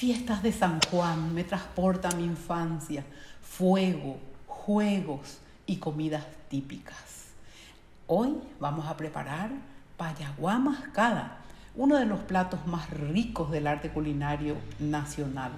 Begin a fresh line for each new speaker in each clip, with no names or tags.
Fiestas de San Juan me transporta a mi infancia, fuego, juegos y comidas típicas. Hoy vamos a preparar payaguá mascada, uno de los platos más ricos del arte culinario nacional.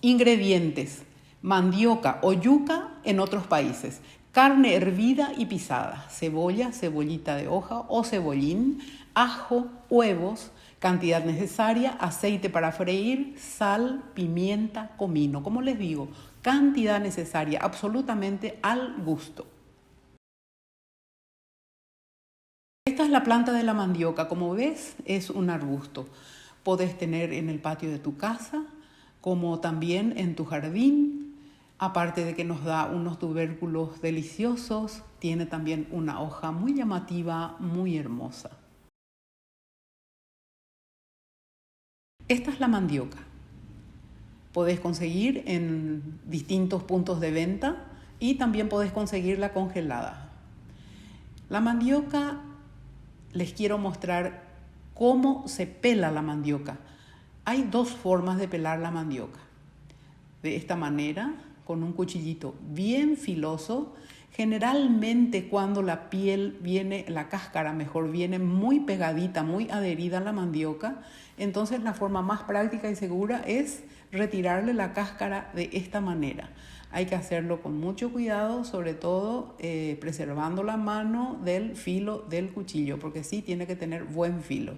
Ingredientes: mandioca o yuca en otros países, carne hervida y pisada, cebolla, cebollita de hoja o cebollín, ajo, huevos, cantidad necesaria, aceite para freír, sal, pimienta, comino. Como les digo, cantidad necesaria, absolutamente al gusto. Esta es la planta de la mandioca. Como ves, es un arbusto. Podés tener en el patio de tu casa, como también en tu jardín. Aparte de que nos da unos tubérculos deliciosos, tiene también una hoja muy llamativa, muy hermosa. Esta es la mandioca. Podés conseguir en distintos puntos de venta y también podés conseguirla congelada. La mandioca, les quiero mostrar cómo se pela la mandioca. Hay dos formas de pelar la mandioca. De esta manera, con un cuchillito bien filoso. Generalmente cuando la piel viene, la cáscara mejor, viene muy pegadita, muy adherida a la mandioca, entonces la forma más práctica y segura es retirarle la cáscara de esta manera. Hay que hacerlo con mucho cuidado, sobre todo preservando la mano del filo del cuchillo, porque sí tiene que tener buen filo.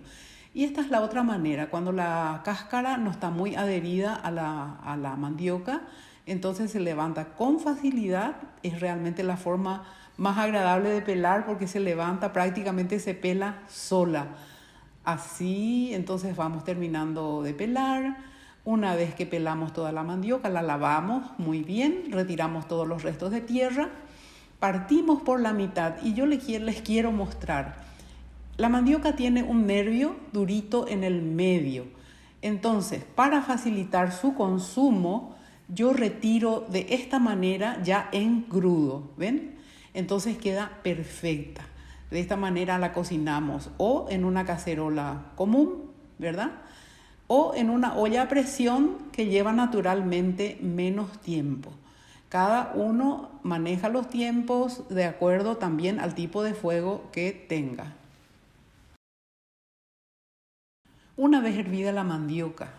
Y esta es la otra manera, cuando la cáscara no está muy adherida a la mandioca, entonces se levanta con facilidad. Es realmente la forma más agradable de pelar porque se levanta, prácticamente se pela sola. Así, entonces vamos terminando de pelar. Una vez que pelamos toda la mandioca, la lavamos muy bien, retiramos todos los restos de tierra, partimos por la mitad y yo les quiero mostrar. La mandioca tiene un nervio durito en el medio. Entonces, para facilitar su consumo, yo retiro de esta manera ya en crudo, ¿ven? Entonces queda perfecta. De esta manera la cocinamos o en una cacerola común, ¿verdad? O en una olla a presión que lleva naturalmente menos tiempo. Cada uno maneja los tiempos de acuerdo también al tipo de fuego que tenga. Una vez hervida la mandioca,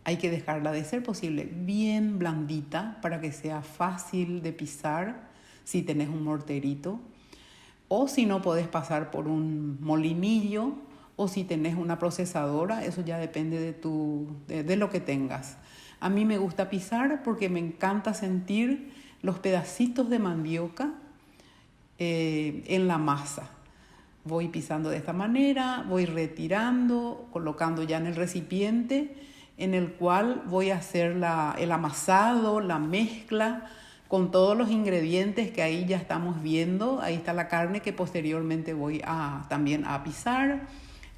hay que dejarla, de ser posible, bien blandita para que sea fácil de pisar si tenés un morterito. O si no, podés pasar por un molinillo, o si tenés una procesadora, eso ya depende de lo que tengas. A mí me gusta pisar porque me encanta sentir los pedacitos de mandioca en la masa. Voy pisando de esta manera, voy retirando, colocando ya en el recipiente en el cual voy a hacer el amasado, la mezcla con todos los ingredientes que ahí ya estamos viendo. Ahí está la carne que posteriormente voy también a pisar,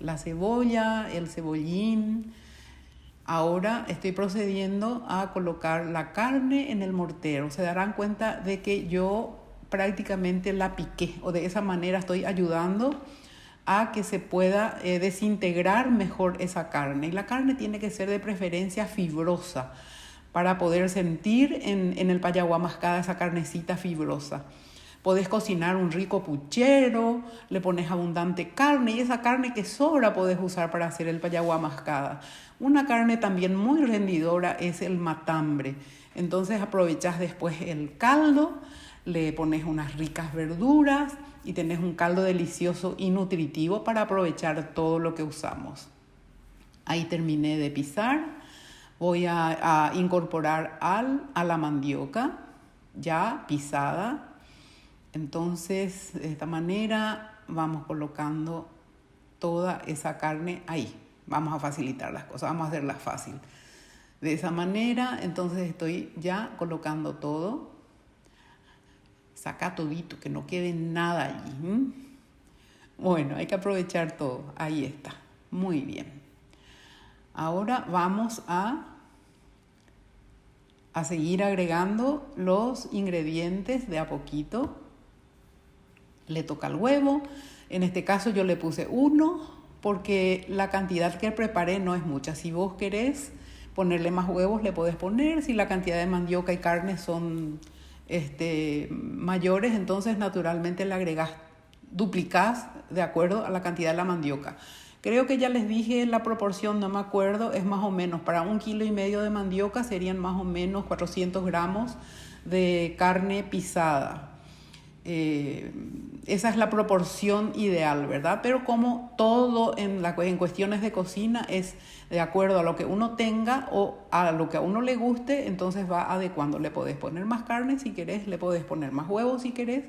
la cebolla, el cebollín. Ahora estoy procediendo a colocar la carne en el mortero. Se darán cuenta de que yo prácticamente la piqué, o de esa manera estoy ayudando a que se pueda desintegrar mejor esa carne. Y la carne tiene que ser de preferencia fibrosa para poder sentir en el payaguá mascada esa carnecita fibrosa. Podés cocinar un rico puchero, le pones abundante carne y esa carne que sobra podés usar para hacer el payaguá mascada. Una carne también muy rendidora es el matambre. Entonces aprovechás después el caldo, le pones unas ricas verduras y tenés un caldo delicioso y nutritivo para aprovechar todo lo que usamos. Ahí terminé de pisar. Voy a incorporar a la mandioca ya pisada. Entonces, de esta manera vamos colocando toda esa carne ahí. Vamos a facilitar las cosas, vamos a hacerlas fácil. De esa manera, entonces estoy ya colocando todo. Saca todito, que no quede nada allí. Bueno, hay que aprovechar todo. Ahí está. Muy bien. Ahora vamos a seguir agregando los ingredientes de a poquito. Le toca el huevo. En este caso yo le puse 1 porque la cantidad que preparé no es mucha. Si vos querés ponerle más huevos, le podés poner. Si la cantidad de mandioca y carne son mayores, entonces naturalmente le agregás, duplicás de acuerdo a la cantidad de la mandioca. Creo que ya les dije la proporción, no me acuerdo, es más o menos, para 1,5 kilos de mandioca serían más o menos 400 gramos de carne pisada. Esa es la proporción ideal, ¿verdad? Pero como todo en cuestiones de cocina es de acuerdo a lo que uno tenga o a lo que a uno le guste, entonces va adecuando. Le podés poner más carne si querés, le podés poner más huevos si querés.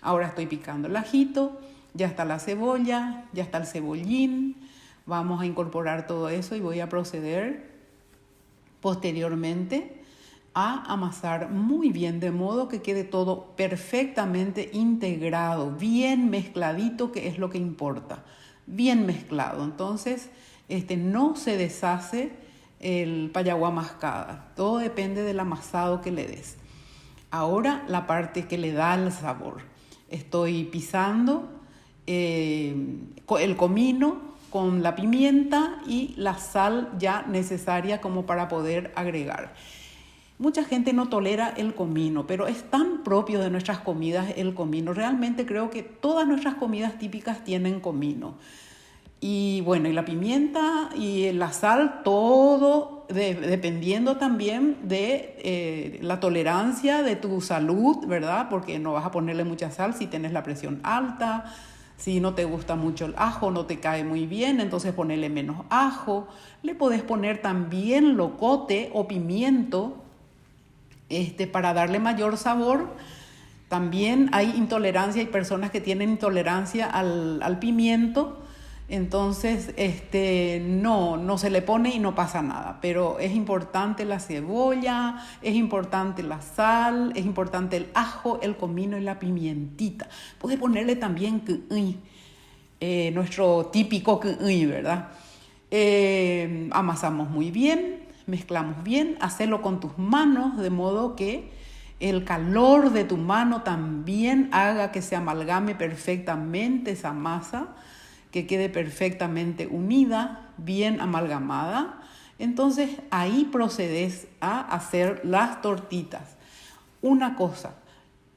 Ahora estoy picando el ajito, ya está la cebolla, ya está el cebollín. Vamos a incorporar todo eso y voy a proceder posteriormente a amasar muy bien, de modo que quede todo perfectamente integrado, bien mezcladito, que es lo que importa, bien mezclado. Entonces, no se deshace el payaguá mascada, todo depende del amasado que le des. Ahora la parte que le da el sabor. Estoy pisando el comino con la pimienta y la sal ya necesaria como para poder agregar. Mucha gente no tolera el comino, pero es tan propio de nuestras comidas el comino. Realmente creo que todas nuestras comidas típicas tienen comino. Y bueno, y la pimienta y la sal, todo dependiendo también de la tolerancia de tu salud, ¿verdad? Porque no vas a ponerle mucha sal si tienes la presión alta, si no te gusta mucho el ajo, no te cae muy bien, entonces ponele menos ajo. Le podés poner también locote o pimiento, para darle mayor sabor. También hay intolerancia, hay personas que tienen intolerancia al pimiento, entonces no se le pone y no pasa nada, pero es importante la cebolla, es importante la sal, es importante el ajo, el comino y la pimientita. Puedes ponerle también nuestro típico ¿verdad? Amasamos muy bien, mezclamos bien, hacelo con tus manos de modo que el calor de tu mano también haga que se amalgame perfectamente esa masa, que quede perfectamente unida, bien amalgamada. Entonces ahí procedes a hacer las tortitas. Una cosa,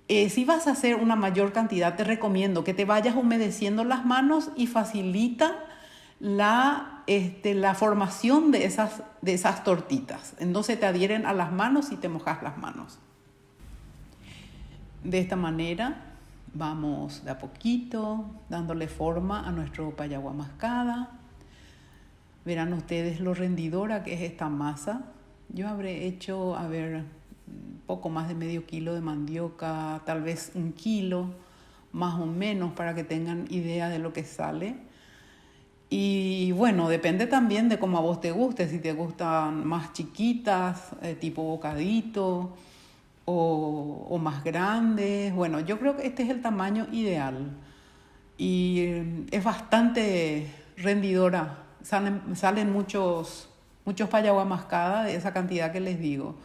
si vas a hacer una mayor cantidad, te recomiendo que te vayas humedeciendo las manos y facilita la formación de esas tortitas. Entonces te adhieren a las manos y te mojas las manos. De esta manera vamos de a poquito dándole forma a nuestro payaguá mascada. Verán ustedes lo rendidora que es esta masa. Yo habré hecho, poco más de medio kilo de mandioca, tal vez 1 kilo, más o menos, para que tengan idea de lo que sale. Y bueno, depende también de cómo a vos te guste, si te gustan más chiquitas, tipo bocadito, o más grandes. Bueno, yo creo que este es el tamaño ideal y es bastante rendidora. Salen muchos payaguá mascada de esa cantidad que les digo.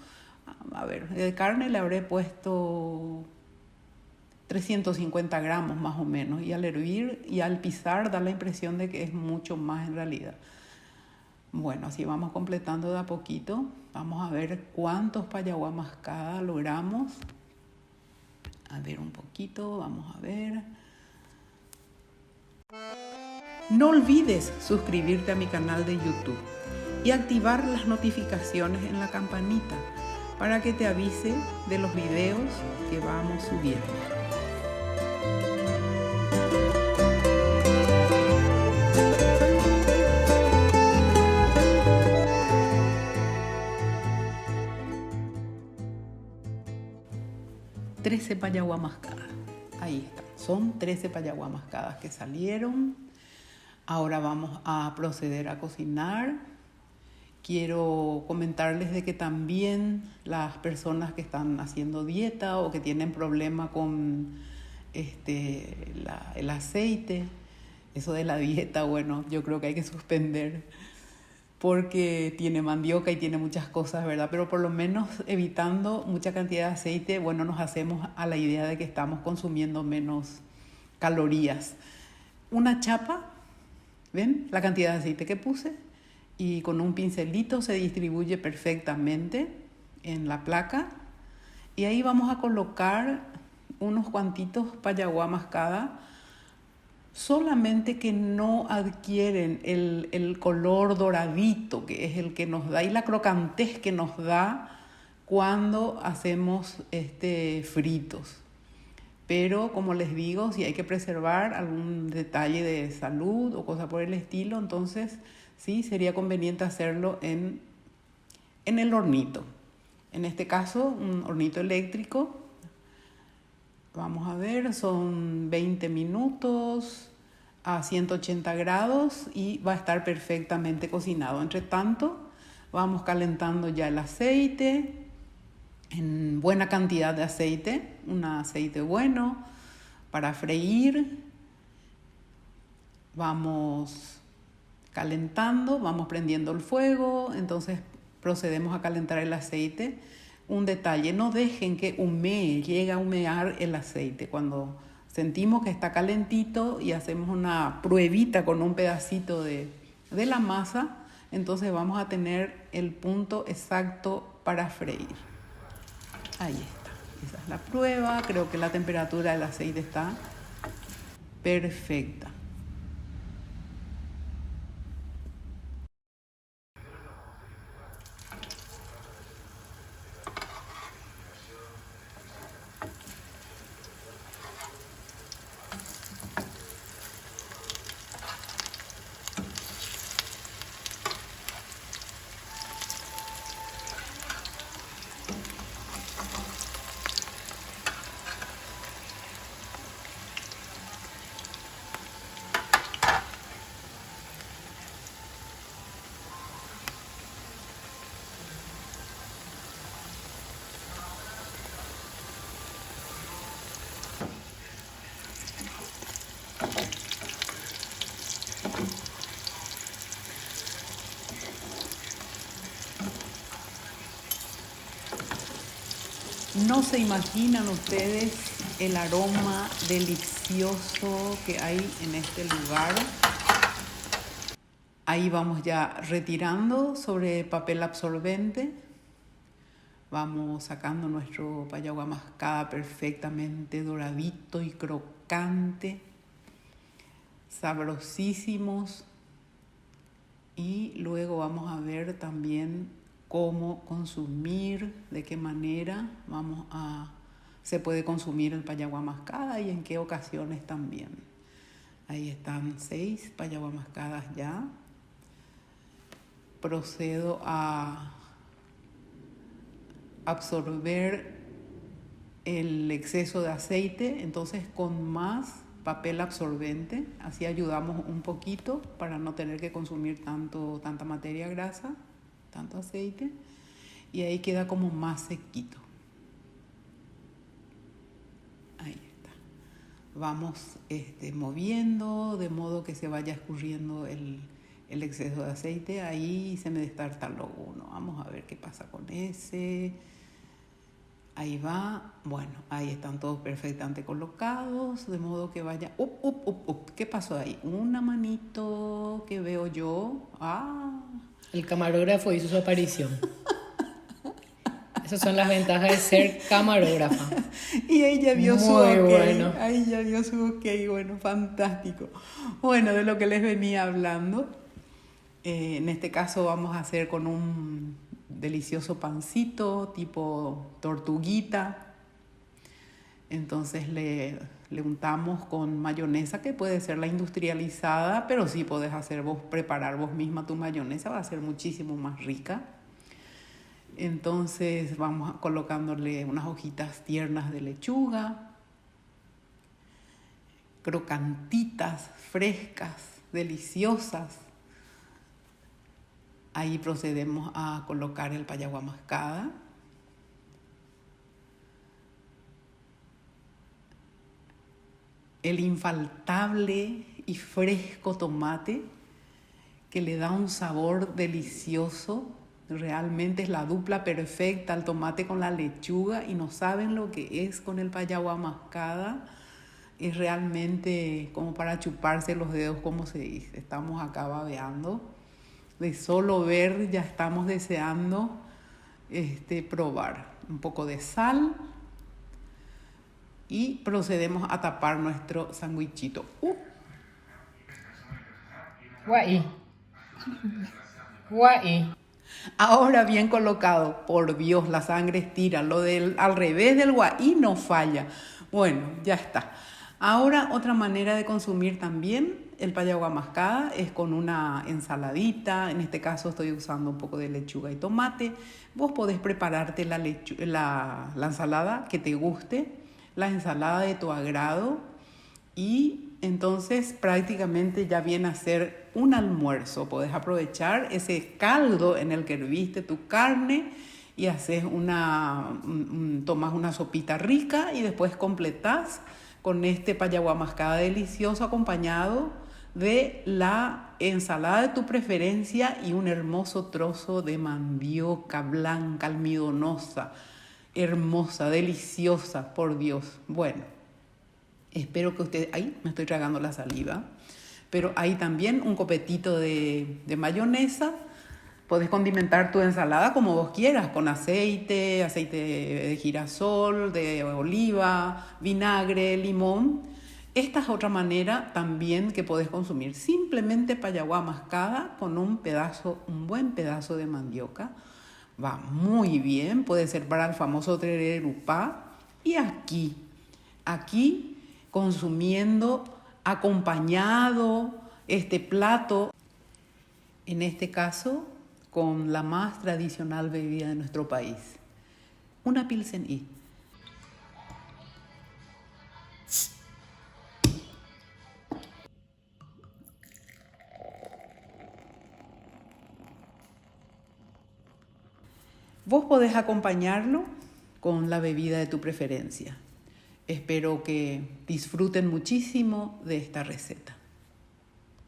A ver, de carne le habré puesto 350 gramos más o menos, y al hervir y al pisar da la impresión de que es mucho más en realidad. Bueno, así vamos completando de a poquito. Vamos a ver cuántos payaguá mascada logramos. A ver un poquito, vamos a ver. No olvides suscribirte a mi canal de YouTube y activar las notificaciones en la campanita para que te avise de los videos que vamos subiendo. Trece payaguá mascadas. Ahí están. Son 13 payaguá mascadas que salieron. Ahora vamos a proceder a cocinar. Quiero comentarles de que también las personas que están haciendo dieta o que tienen problema con el aceite, eso de la dieta, bueno, yo creo que hay que suspender porque tiene mandioca y tiene muchas cosas, ¿verdad? Pero por lo menos evitando mucha cantidad de aceite, bueno, nos hacemos a la idea de que estamos consumiendo menos calorías. Una chapa ¿Ven la cantidad de aceite que puse? Y con un pincelito se distribuye perfectamente en la placa. Y ahí vamos a colocar unos cuantitos payaguá mascada, solamente que no adquieren el color doradito, que es el que nos da, y la crocantez que nos da cuando hacemos fritos. Pero como les digo, si hay que preservar algún detalle de salud o cosa por el estilo, entonces sí sería conveniente hacerlo en el hornito. En este caso, un hornito eléctrico. Vamos a ver, son 20 minutos a 180 grados y va a estar perfectamente cocinado. Entre tanto, vamos calentando ya el aceite, en buena cantidad de aceite, un aceite bueno para freír. Vamos calentando, vamos prendiendo el fuego, entonces procedemos a calentar el aceite. Un detalle, no dejen que humee, llegue a humear el aceite. Cuando sentimos que está calentito y hacemos una pruebita con un pedacito de la masa, entonces vamos a tener el punto exacto para freír. Ahí está, esa es la prueba. Creo que la temperatura del aceite está perfecta. No se imaginan ustedes el aroma delicioso que hay en este lugar. Ahí vamos ya retirando sobre papel absorbente. Vamos sacando nuestro payaguá mascada perfectamente doradito y crocante. Sabrosísimos. Y luego vamos a ver también cómo consumir, de qué manera se puede consumir el payaguá mascada y en qué ocasiones también. Ahí están 6 payaguá mascadas ya. Procedo a absorber el exceso de aceite, entonces con más papel absorbente, así ayudamos un poquito para no tener que consumir tanta materia grasa, tanto aceite, y ahí queda como más sequito. Ahí está. Vamos moviendo de modo que se vaya escurriendo el exceso de aceite. Ahí se me destartaló uno. Vamos a ver qué pasa con ese. Ahí va. Bueno, ahí están todos perfectamente colocados, de modo que vaya... ¿Qué pasó ahí? Una manito que veo yo.
El camarógrafo hizo su aparición. Esas son las ventajas de ser camarógrafa.
Y ella vio su
Muy
ok.
bueno.
Ahí ya vio su ok. Bueno, fantástico. Bueno, de lo que les venía hablando. En este caso vamos a hacer con un delicioso pancito tipo tortuguita. Entonces le untamos con mayonesa, que puede ser la industrializada, pero sí podés preparar vos misma tu mayonesa, va a ser muchísimo más rica. Entonces vamos colocándole unas hojitas tiernas de lechuga, crocantitas, frescas, deliciosas. Ahí procedemos a colocar el payaguá mascada. El infaltable y fresco tomate que le da un sabor delicioso. Realmente es la dupla perfecta, el tomate con la lechuga, y no saben lo que es con el payaguá mascada. es realmente como para chuparse los dedos, como se dice. Estamos acá babeando. De solo ver ya estamos deseando probar. Un poco de sal y procedemos a tapar nuestro sandwichito.
Guay. Guay.
Ahora bien colocado, por Dios, la sangre estira, al revés del guaí no falla. Bueno, ya está. Ahora otra manera de consumir también el payagua mascada es con una ensaladita. En este caso estoy usando un poco de lechuga y tomate. Vos podés prepararte la ensalada que te guste, la ensalada de tu agrado, y entonces prácticamente ya viene a ser un almuerzo. Podés aprovechar ese caldo en el que herviste tu carne y haces tomas una sopita rica y después completás con este payagua mascada delicioso acompañado de la ensalada de tu preferencia y un hermoso trozo de mandioca blanca, almidonosa, hermosa, deliciosa, por Dios. Bueno, espero que ustedes... Ahí me estoy tragando la saliva. Pero hay también un copetito de mayonesa. Podés condimentar tu ensalada como vos quieras, con aceite de girasol, de oliva, vinagre, limón. Esta es otra manera también que podés consumir. Simplemente payagua mascada con un buen pedazo de mandioca. Va muy bien, puede ser para el famoso tererupá. Y aquí consumiendo acompañado este plato, en este caso con la más tradicional bebida de nuestro país, una Pilsen I. Vos podés acompañarlo con la bebida de tu preferencia. Espero que disfruten muchísimo de esta receta.